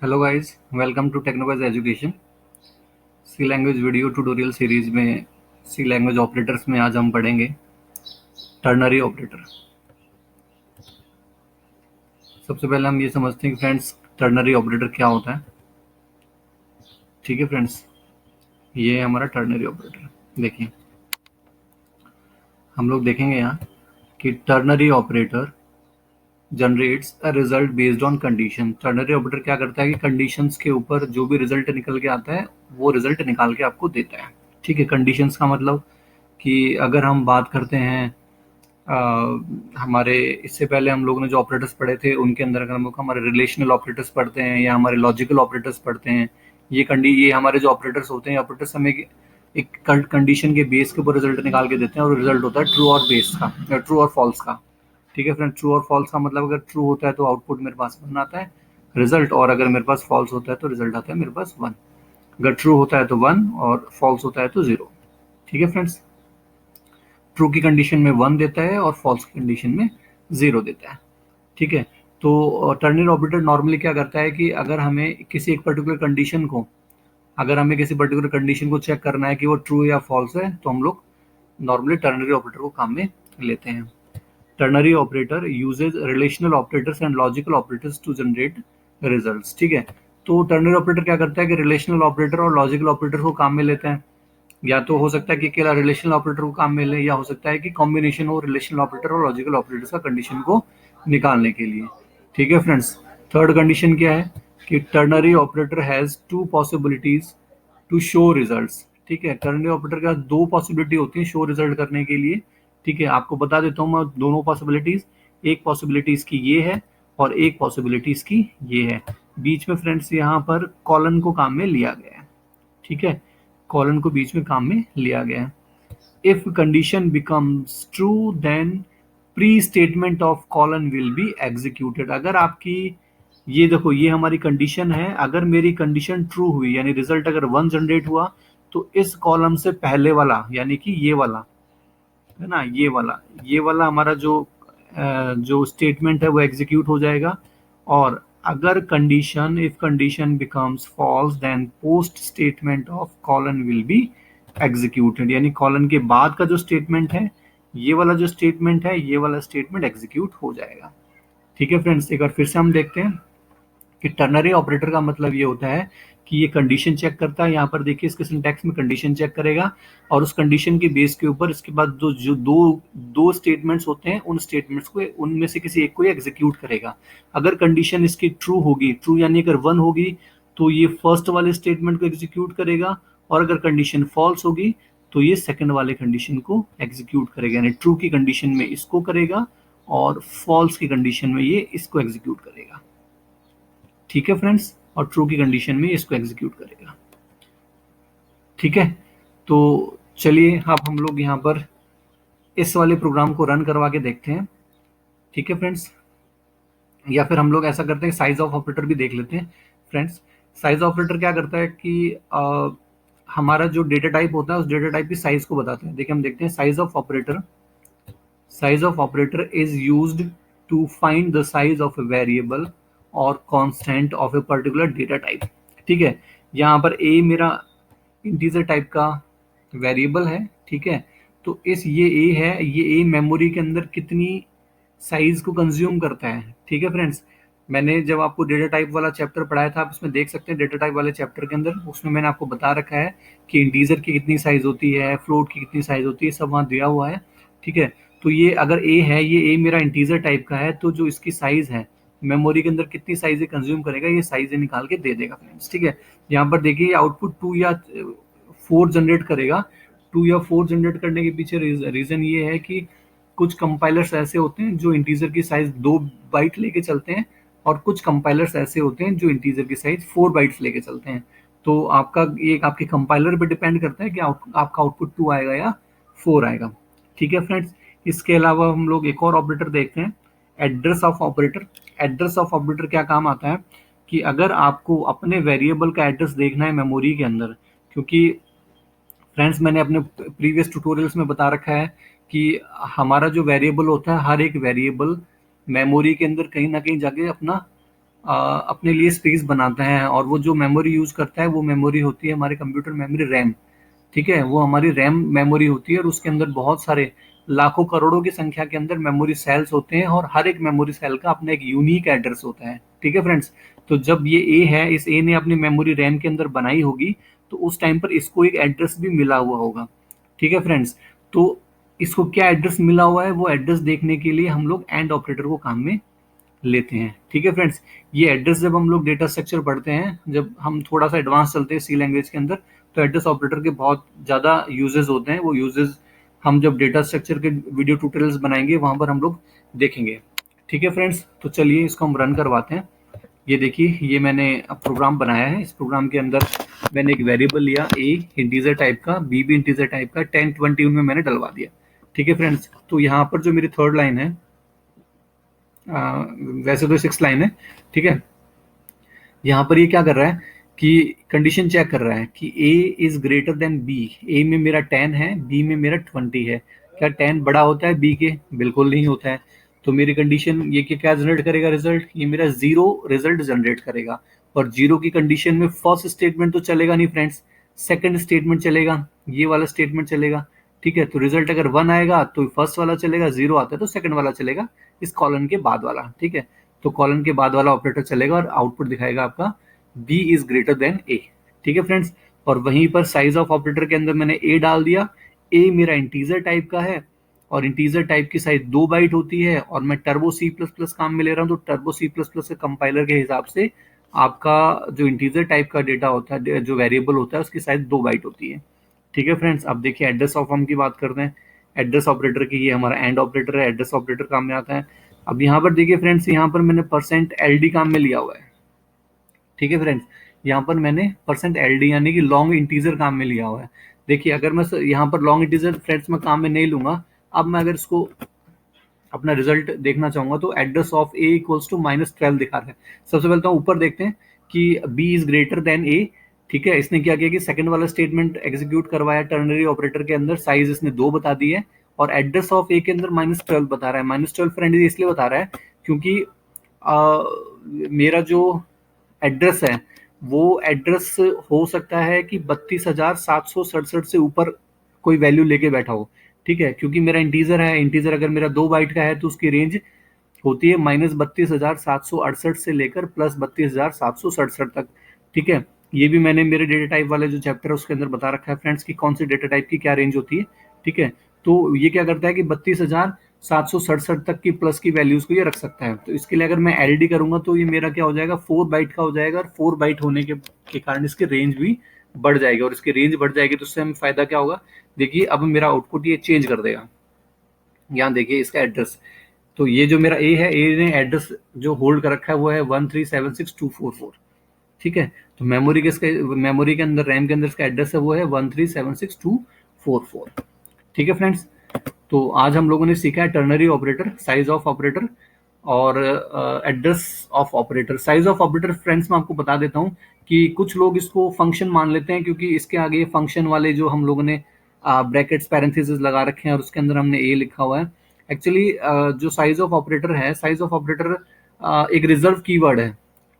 Hello guys, welcome to Technowise education. C language video tutorial series में C language operators में आज हम पढ़ेंगे टर्नरी ऑपरेटर। सबसे पहले हम ये समझते हैं कि फ्रेंड्स टर्नरी ऑपरेटर क्या होता है। ठीक है फ्रेंड्स, ये है हमारा टर्नरी ऑपरेटर। देखिए, हम लोग देखेंगे यहाँ कि ternary operator generates a result based on condition. Ternary operator क्या करता है कि कंडीशंस के ऊपर जो भी रिजल्ट निकल के आता है वो रिजल्ट निकाल के आपको देता है। ठीक है, कंडीशंस का मतलब कि अगर हम बात करते हैं हमारे इससे पहले हम लोगों ने जो ऑपरेटर्स पढ़े थे उनके अंदर अगर हम लोग हमारे रिलेशनल ऑपरेटर्स पढ़ते हैं या हमारे लॉजिकल ऑपरेटर्स पढ़ते हैं, ये हमारे जो ऑपरेटर्स होते हैं, ऑपरेटर्स हमें एक कंडीशन के बेस के ऊपर रिजल्ट निकाल के देते हैं और रिजल्ट होता है ट्रू और बेस का, ट्रू और फॉल्स का। ठीक है फ्रेंड, ट्रू और फॉल्स का मतलब अगर ट्रू होता है तो आउटपुट मेरे पास 1 आता है रिजल्ट, और अगर मेरे पास फॉल्स होता है तो रिजल्ट आता है मेरे पास 1। अगर ट्रू होता है तो 1 और फॉल्स होता है तो 0। ठीक है फ्रेंड्स, ट्रू की कंडीशन में 1 देता है और फॉल्स की कंडीशन में 0 देता है। ठीक है, तो टर्नरी ऑपरेटर नॉर्मली क्या करता है कि अगर हमें किसी एक पर्टिकुलर कंडीशन को चेक करना है कि वो ट्रू या फॉल्स है, तो हम लोग नॉर्मली टर्नरी ऑपरेटर को काम में लेते हैं। Ternary operator uses relational operators and logical operators to generate results. ठीक है, तो टर्नरी ऑपरेटर क्या करता है कि रिलेशनल ऑपरेटर और लॉजिकल ऑपरेटर को काम में लेते हैं। या तो हो सकता है कि अकेला रिलेशनल ऑपरेटर को काम में ले, या हो सकता है कि कॉम्बिनेशन हो रिलेशनल ऑपरेटर और लॉजिकल ऑपरेटर्स का कंडीशन को निकालने के लिए। ठीक है फ्रेंड्स, थर्ड कंडीशन क्या है कि ternary operator has 2 possibilities to show results. ठीक है, टर्नरी ऑपरेटर के पास 2 पॉसिबिलिटी होती है शो रिजल्ट करने के लिए। ठीक है, आपको बता देता हूँ मैं दोनों पॉसिबिलिटीज। एक पॉसिबिलिटी इसकी ये है और एक पॉसिबिलिटी इसकी ये है। बीच में फ्रेंड्स यहाँ पर कॉलन को काम में लिया गया है। ठीक है, कॉलन को बीच में काम में लिया गया है। If condition becomes true then pre statement of colon will be executed. अगर आपकी ये देखो, ये हमारी कंडीशन है, अगर मेरी कंडीशन ट्रू हुई यानी रिजल्ट अगर 1 जनरेट हुआ तो इस कॉलम से पहले वाला यानी कि ये वाला है ना, ये वाला हमारा जो स्टेटमेंट है वो एग्जीक्यूट हो जाएगा। और अगर if condition becomes false then post statement of colon will be executed, यानी कॉलन के बाद का जो स्टेटमेंट है, ये वाला जो स्टेटमेंट है, ये वाला स्टेटमेंट एग्जीक्यूट हो जाएगा। ठीक है फ्रेंड्स, एक बार फिर से हम देखते हैं कि टर्नरी ऑपरेटर का मतलब ये होता है कि ये कंडीशन चेक करता है। यहाँ पर देखिए इसके सिंटैक्स में कंडीशन चेक करेगा और उस कंडीशन के बेस के ऊपर इसके बाद जो दो स्टेटमेंट्स होते हैं उन स्टेटमेंट्स को उनमें से किसी एक को एग्जीक्यूट करेगा। अगर कंडीशन इसकी ट्रू होगी, ट्रू यानी अगर 1 होगी तो ये फर्स्ट वाले स्टेटमेंट को एग्जीक्यूट करेगा, और अगर कंडीशन फॉल्स होगी तो ये सेकंड वाले कंडीशन को एग्जीक्यूट करेगा। यानी ट्रू की कंडीशन में इसको करेगा और फॉल्स की कंडीशन में ये इसको एग्जीक्यूट करेगा। ठीक है फ्रेंड्स, और ट्रू की कंडीशन में इसको एग्जीक्यूट करेगा। ठीक है, तो चलिए अब हम लोग यहाँ पर इस वाले प्रोग्राम को रन करवा के देखते हैं। ठीक है फ्रेंड्स, या फिर हम लोग ऐसा करते हैं साइज ऑफ ऑपरेटर भी देख लेते हैं। फ्रेंड्स, साइज ऑपरेटर क्या करता है कि हमारा जो डेटा टाइप होता है उस डेटा टाइप की साइज को बताते हैं। देखिए हम देखते हैं size of operator is used to find the size of a variable और constant of a particular data type. ठीक है, यहाँ पर ए मेरा इंटीजर टाइप का वेरिएबल है। ठीक है, तो ये ए है, ये ए मेमोरी के अंदर कितनी साइज को कंज्यूम करता है। ठीक है फ्रेंड्स, मैंने जब आपको डेटा टाइप वाला चैप्टर पढ़ाया था, आप इसमें देख सकते हैं डेटा टाइप वाले चैप्टर के अंदर उसमें मैंने आपको बता रखा है कि इंटीजर की कितनी साइज होती है, फ्लोट की कितनी साइज होती है, सब वहाँ दिया हुआ है। ठीक है, तो ये अगर ए है, ये ए मेरा इंटीजर टाइप का है, तो जो इसकी साइज है मेमोरी के अंदर कितनी साइज कंज्यूम करेगा ये साइज निकाल के दे देगा फ्रेंड्स। ठीक है, यहाँ पर देखिए आउटपुट 2 या 4 जनरेट करेगा। 2 या 4 जनरेट करने के पीछे रीजन ये है कि कुछ कंपाइलर्स ऐसे होते हैं जो इंटीजर की साइज 2 बाइट लेके चलते हैं, और कुछ कंपाइलर्स ऐसे होते हैं जो इंटीजर की साइज 4 बाइट्स लेके चलते हैं। तो ये आपके कंपाइलर पे डिपेंड करता है कि आपका आउटपुट 2 आएगा या 4 आएगा। ठीक है फ्रेंड्स, इसके अलावा हम लोग एक और ऑपरेटर देखते हैं, address of operator. Address of operator क्या काम आता है कि अगर आपको अपने वेरिएबल का एड्रेस देखना है मेमोरी के अंदर, क्योंकि फ्रेंड्स मैंने अपने प्रीवियस ट्यूटोरियल्स में बता रखा है कि हमारा जो वेरिएबल होता है, हर एक वेरिएबल मेमोरी के अंदर कहीं ना कहीं जाके अपना अपने लिए स्पेस बनाता है, और वो जो मेमोरी यूज करता है वो मेमोरी होती है हमारे कंप्यूटर मेमोरी रैम। ठीक है, वो हमारी रैम मेमोरी होती है, और उसके अंदर बहुत सारे लाखों करोड़ों की संख्या के अंदर मेमोरी सेल्स होते हैं, और हर एक मेमोरी सेल का अपना एक यूनिक एड्रेस होता है। ठीक है फ्रेंड्स, तो जब ये ए है, इस ए ने अपनी मेमोरी रैम के अंदर बनाई होगी, तो उस टाइम पर इसको एक एड्रेस भी मिला हुआ होगा। ठीक है फ्रेंड्स, तो इसको क्या एड्रेस मिला हुआ है, वो एड्रेस देखने के लिए हम लोग एंड ऑपरेटर को काम में लेते हैं। ठीक है फ्रेंड्स, ये एड्रेस जब हम लोग डेटा स्ट्रक्चर पढ़ते हैं, जब हम थोड़ा सा एडवांस चलते हैं सी लैंग्वेज के अंदर, तो एड्रेस ऑपरेटर के बहुत ज़्यादा यूजेस होते हैं। वो यूजेस हम जब डेटा स्ट्रक्चर के वीडियो ट्यूटोरियल्स बनाएंगे वहां पर हम लोग देखेंगे। ठीक है फ्रेंड्स, तो चलिए इसको हम रन करवाते हैं। ये देखिए, ये मैंने प्रोग्राम बनाया है। इस प्रोग्राम के अंदर मैंने एक वेरिएबल लिया ए इंटीजर टाइप का, बी भी इंटीजर टाइप का, 10 20 उनमें मैंने डलवा दिया। ठीक है फ्रेंड्स, तो यहाँ पर जो मेरी थर्ड लाइन है, वैसे तो 6 लाइन है। ठीक है, यहाँ पर ये क्या कर रहा है कि कंडीशन चेक कर रहा है कि ए इज ग्रेटर देन बी। ए में मेरा 10 है, बी में मेरा 20 है। क्या 10 बड़ा होता है बी के? बिल्कुल नहीं होता है। तो मेरी कंडीशन ये क्या जनरेट करेगा रिजल्ट? ये मेरा जीरो रिजल्ट जनरेट करेगा। और जीरो की कंडीशन में फर्स्ट स्टेटमेंट तो चलेगा नहीं फ्रेंड्स, सेकंड स्टेटमेंट चलेगा, ये वाला स्टेटमेंट चलेगा। ठीक है, तो रिजल्ट अगर 1 आएगा तो फर्स्ट वाला चलेगा, 0 आता है तो सेकंड वाला चलेगा, इस कॉलन के बाद वाला। ठीक है, तो कॉलन के बाद वाला ऑपरेटर चलेगा और आउटपुट दिखाएगा आपका बी इज ग्रेटर देन ए। ठीक है फ्रेंड्स, और वहीं पर साइज ऑफ ऑपरेटर के अंदर मैंने ए डाल दिया। ए मेरा इंटीजर टाइप का है, और इंटीजर टाइप की साइज 2 बाइट होती है, और मैं टर्बो सी प्लस प्लस काम में ले रहा हूँ, तो टर्बो सी प्लस प्लस के कंपाइलर के हिसाब से आपका जो इंटीजर टाइप का डेटा होता है, जो वेरिएबल होता है, उसकी साइज 2 बाइट होती है। ठीक है फ्रेंड्स, अब देखिए एड्रेस ऑफ हम की बात करते हैं। एड्रेस ऑपरेटर की, ये हमारा एंड ऑपरेटर है, एड्रेस ऑपरेटर काम में आता है। अब यहाँ पर देखिए फ्रेंड्स, यहाँ पर मैंने %LD काम में लिया हुआ है। ठीक है फ्रेंड्स, यहाँ पर मैंने %LD यानी कि लॉन्ग इंटीजर काम में लिया हुआ है। देखिए, अगर मैं यहाँ पर लॉन्ग इंटीजर फ्रेंड्स में काम में नहीं लूंगा, अब मैं अगर इसको अपना रिजल्ट देखना चाहूंगा, तो address of A equals to -12 दिखा रहा है। सबसे पहले तो ऊपर देखते हैं कि बी इज ग्रेटर देन ए। ठीक है, इसने क्या किया कि सेकंड वाला स्टेटमेंट एग्जीक्यूट करवाया टर्नरी ऑपरेटर के अंदर, साइज इसने 2 बता दी है, और एड्रेस ऑफ ए के अंदर -12 बता रहा है। -12 फ्रेंड इसलिए बता रहा है क्योंकि मेरा जो एड्रेस है, वो एड्रेस हो सकता है कि 32,767 से ऊपर कोई वैल्यू लेके बैठा हो। ठीक है, क्योंकि मेरा इंटीजर है, इंटीजर अगर मेरा 2 बाइट का है तो उसकी रेंज होती है -32,768 से लेकर +32,767 तक। ठीक है, ये भी मैंने मेरे डेटा टाइप वाले जो चैप्टर है उसके अंदर बता रखा है फ्रेंड्स, कि कौन से डेटा टाइप की क्या रेंज होती है। ठीक है, तो ये क्या करता है कि 32,767 तक की प्लस की वैल्यूज को ये रख सकता है। तो इसके लिए अगर मैं LD करूंगा तो ये मेरा क्या हो जाएगा, 4 बाइट का हो जाएगा, और 4 बाइट होने के कारण इसकी रेंज भी बढ़ जाएगी, और इसकी रेंज बढ़ जाएगी तो उससे हमें फायदा क्या होगा? देखिए, अब मेरा आउटपुट ये चेंज कर देगा। यहाँ देखिए इसका एड्रेस, तो ये जो मेरा ए है, ए ने एड्रेस जो होल्ड कर रखा है वो है 1376244। ठीक है, तो मेमोरी के अंदर, रैम के अंदर इसका एड्रेस है वो है 1376244। ठीक है फ्रेंड्स, तो आज हम लोगों ने सीखा है ternary operator, size of operator, और address of operator. Size of operator friends मैं आपको बता देता हूँ कि कुछ लोग इसको फंक्शन मान लेते हैं, क्योंकि इसके आगे फंक्शन वाले जो हम लोगों ने ब्रैकेट्स पैरेंथेसिस लगा रखे हैं और उसके अंदर हमने ए लिखा हुआ है। एक्चुअली जो साइज ऑफ ऑपरेटर है, साइज ऑफ ऑपरेटर एक रिजर्व कीवर्ड है।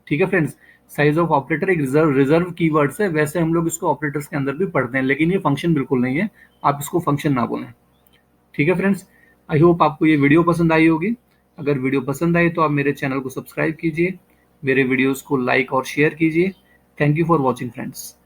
ठीक है फ्रेंड्स, साइज ऑफ ऑपरेटर एक रिजर्व कीवर्ड्स है। वैसे हम लोग इसको ऑपरेटर्स के अंदर भी पढ़ते हैं, लेकिन ये फंक्शन बिल्कुल नहीं है, आप इसको फंक्शन ना बोलें। ठीक है फ्रेंड्स, आई होप आपको ये वीडियो पसंद आई होगी। अगर वीडियो पसंद आई तो आप मेरे चैनल को सब्सक्राइब कीजिए, मेरे वीडियोस को लाइक और शेयर कीजिए। Thank you for watching friends.